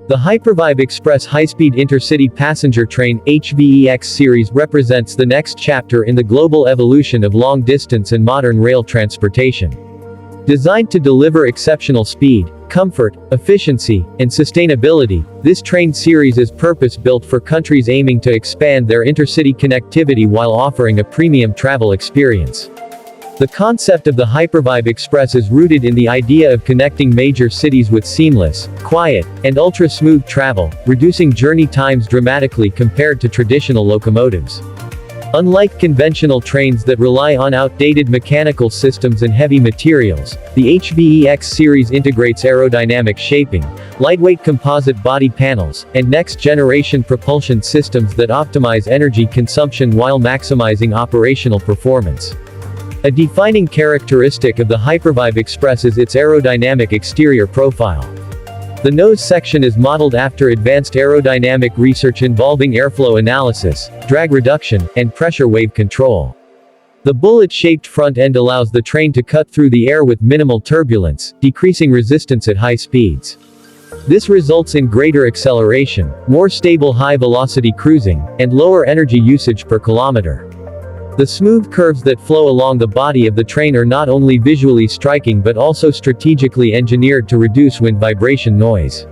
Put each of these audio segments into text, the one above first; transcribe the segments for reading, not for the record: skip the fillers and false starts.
The HyperVibe Express high-speed intercity passenger train HVE-X Series represents the next chapter in the global evolution of long-distance and modern rail transportation. Designed to deliver exceptional speed, comfort, efficiency, and sustainability, this train series is purpose-built for countries aiming to expand their intercity connectivity while offering a premium travel experience. The concept of the HyperVibe Express is rooted in the idea of connecting major cities with seamless, quiet, and ultra-smooth travel, reducing journey times dramatically compared to traditional locomotives. Unlike conventional trains that rely on outdated mechanical systems and heavy materials, the HVE-X series integrates aerodynamic shaping, lightweight composite body panels, and next-generation propulsion systems that optimize energy consumption while maximizing operational performance. A defining characteristic of the HyperVibe Express is its aerodynamic exterior profile. The nose section is modeled after advanced aerodynamic research involving airflow analysis, drag reduction, and pressure wave control. The bullet-shaped front end allows the train to cut through the air with minimal turbulence, decreasing resistance at high speeds. This results in greater acceleration, more stable high-velocity cruising, and lower energy usage per kilometer. The smooth curves that flow along the body of the train are not only visually striking but also strategically engineered to reduce wind vibration noise.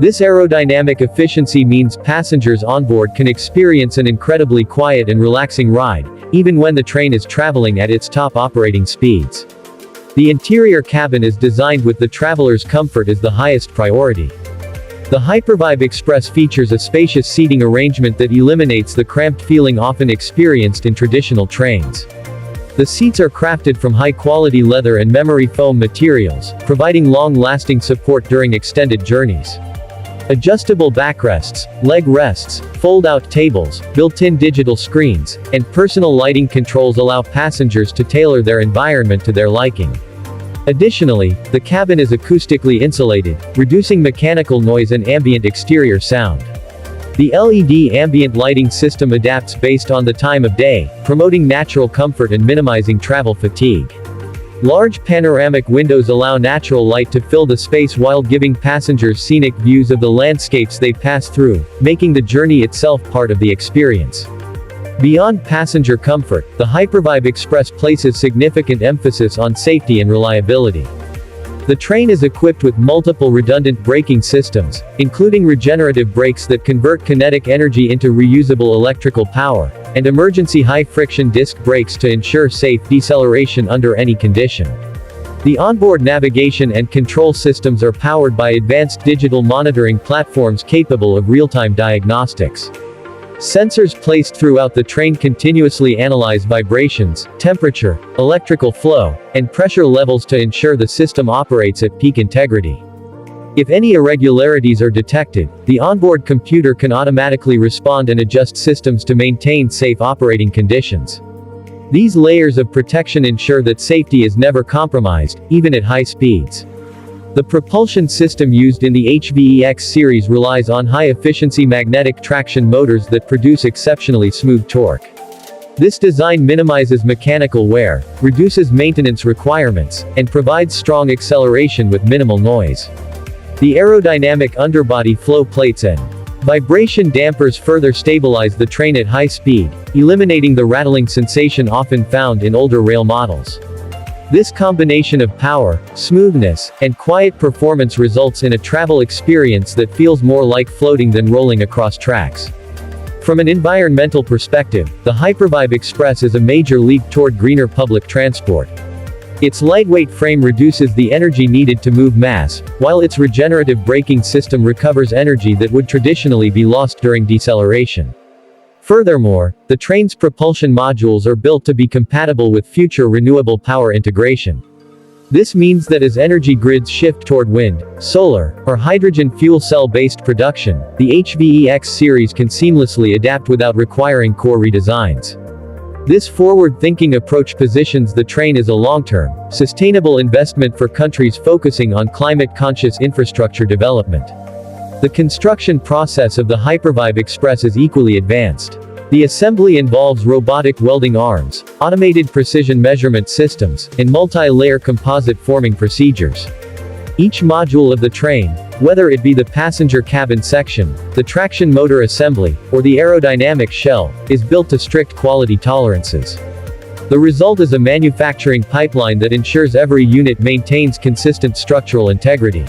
This aerodynamic efficiency means passengers on board can experience an incredibly quiet and relaxing ride, even when the train is traveling at its top operating speeds. The interior cabin is designed with the traveler's comfort as the highest priority. The HyperVibe Express features a spacious seating arrangement that eliminates the cramped feeling often experienced in traditional trains. The seats are crafted from high-quality leather and memory foam materials, providing long-lasting support during extended journeys. Adjustable backrests, leg rests, fold-out tables, built-in digital screens, and personal lighting controls allow passengers to tailor their environment to their liking. Additionally, the cabin is acoustically insulated, reducing mechanical noise and ambient exterior sound. The LED ambient lighting system adapts based on the time of day, promoting natural comfort and minimizing travel fatigue. Large panoramic windows allow natural light to fill the space while giving passengers scenic views of the landscapes they pass through, making the journey itself part of the experience. Beyond passenger comfort, the HyperVibe Express places significant emphasis on safety and reliability. The train is equipped with multiple redundant braking systems, including regenerative brakes that convert kinetic energy into reusable electrical power, and emergency high-friction disc brakes to ensure safe deceleration under any condition. The onboard navigation and control systems are powered by advanced digital monitoring platforms capable of real-time diagnostics. Sensors placed throughout the train continuously analyze vibrations, temperature, electrical flow, and pressure levels to ensure the system operates at peak integrity. If any irregularities are detected, the onboard computer can automatically respond and adjust systems to maintain safe operating conditions. These layers of protection ensure that safety is never compromised, even at high speeds. The propulsion system used in the HVE-X series relies on high-efficiency magnetic traction motors that produce exceptionally smooth torque. This design minimizes mechanical wear, reduces maintenance requirements, and provides strong acceleration with minimal noise. The aerodynamic underbody flow plates and vibration dampers further stabilize the train at high speed, eliminating the rattling sensation often found in older rail models. This combination of power, smoothness, and quiet performance results in a travel experience that feels more like floating than rolling across tracks. From an environmental perspective, the HyperVibe Express is a major leap toward greener public transport. Its lightweight frame reduces the energy needed to move mass, while its regenerative braking system recovers energy that would traditionally be lost during deceleration. Furthermore, the train's propulsion modules are built to be compatible with future renewable power integration. This means that as energy grids shift toward wind, solar, or hydrogen fuel cell-based production, the HVE-X series can seamlessly adapt without requiring core redesigns. This forward-thinking approach positions the train as a long-term, sustainable investment for countries focusing on climate-conscious infrastructure development. The construction process of the HyperVibe Express is equally advanced. The assembly involves robotic welding arms, automated precision measurement systems, and multi-layer composite forming procedures. Each module of the train, whether it be the passenger cabin section, the traction motor assembly, or the aerodynamic shell, is built to strict quality tolerances. The result is a manufacturing pipeline that ensures every unit maintains consistent structural integrity.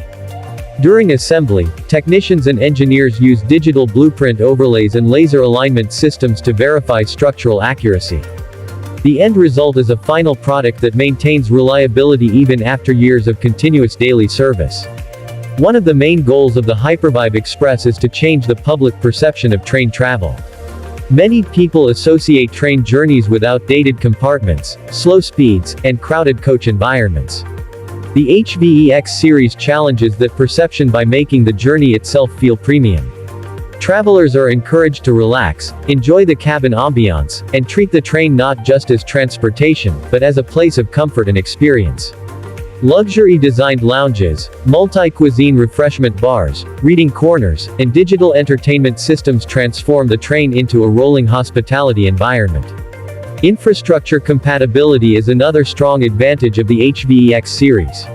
During assembly, technicians and engineers use digital blueprint overlays and laser alignment systems to verify structural accuracy. The end result is a final product that maintains reliability even after years of continuous daily service. One of the main goals of the HyperVibe Express is to change the public perception of train travel. Many people associate train journeys with outdated compartments, slow speeds, and crowded coach environments. The HVE-X Series challenges that perception by making the journey itself feel premium. Travelers are encouraged to relax, enjoy the cabin ambiance, and treat the train not just as transportation, but as a place of comfort and experience. Luxury-designed lounges, multi-cuisine refreshment bars, reading corners, and digital entertainment systems transform the train into a rolling hospitality environment. Infrastructure compatibility is another strong advantage of the HVE-X series.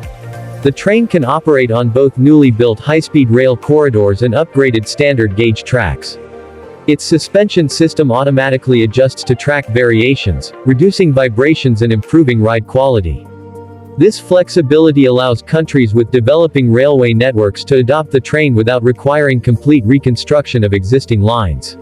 The train can operate on both newly built high-speed rail corridors and upgraded standard gauge tracks. Its suspension system automatically adjusts to track variations, reducing vibrations and improving ride quality. This flexibility allows countries with developing railway networks to adopt the train without requiring complete reconstruction of existing lines.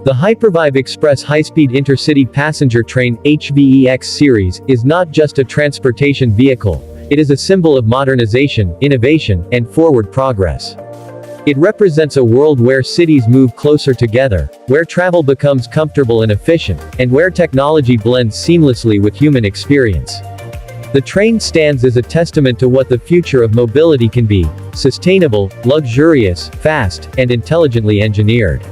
The HyperVibe Express high-speed intercity passenger train, HVE-X Series, is not just a transportation vehicle, it is a symbol of modernization, innovation, and forward progress. It represents a world where cities move closer together, where travel becomes comfortable and efficient, and where technology blends seamlessly with human experience. The train stands as a testament to what the future of mobility can be: sustainable, luxurious, fast, and intelligently engineered.